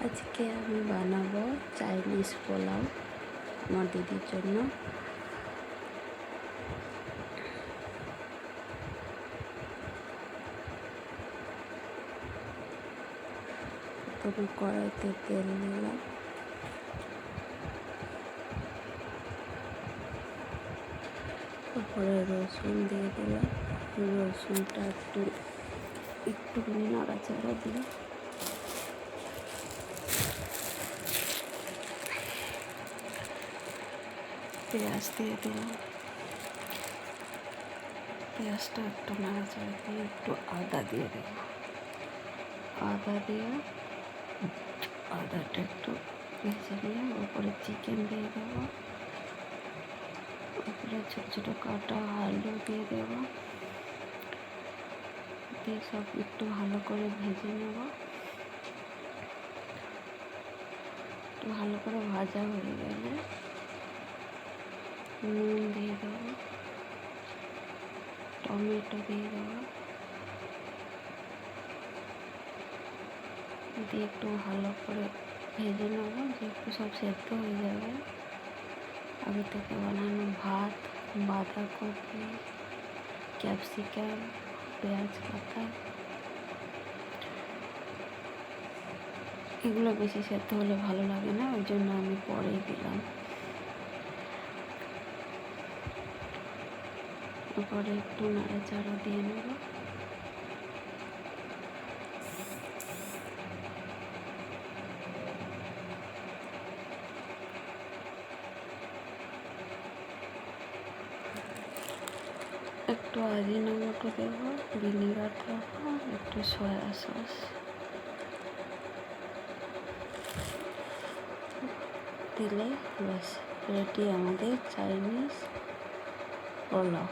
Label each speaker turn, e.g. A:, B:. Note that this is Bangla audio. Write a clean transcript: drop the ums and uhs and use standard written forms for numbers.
A: আজকে আমি বানাবো চাইনিজ পোলাও আমার দিদির জন্য। প্রথমে কড়াইতে তেল দিলাম, তারপরে রসুন দিয়ে দিলাম। রসুনটা একটুখানি নাড়াচাড়া দিয়ে পেঁয়াজ দিয়ে দিলাম। পেঁয়াজটা একটু নাড়াচাড়া দিয়ে একটু আদা দিয়ে দেবো। আদাটা একটু ভেজে নিয়ে ওপরে চিকেন দিয়ে দেবো। ওপরে ছোটো ছোটো কাটা আলু দিয়ে দেবো। দিয়ে সব একটু ভালো করে ভেজে নেব। একটু ভালো করে ভাজা হয়ে গেলে নুন দিয়ে দেবো, টমেটো দিয়ে দেবো, দিয়ে একটু ভালো করে ভেজে নেব যে একটু সব সেদ্ধ হয়ে যাবে। আগে থেকে বানানো ভাত, বাঁধাকপি, ক্যাপসিকাম, পেঁয়াজ পাতা এগুলো বেশি সেদ্ধ হলে ভালো লাগে না, ওই জন্য আমি পরেই দিলাম। তারপরে একটু নাড়াচাড়া দিয়ে নেব। একটু আজিনোমোটো দেবো, ভিনেগার দেবো, একটু সয়া সস দিলে ব্যাস রেডি আমাদের চাইনিজ পোলাও।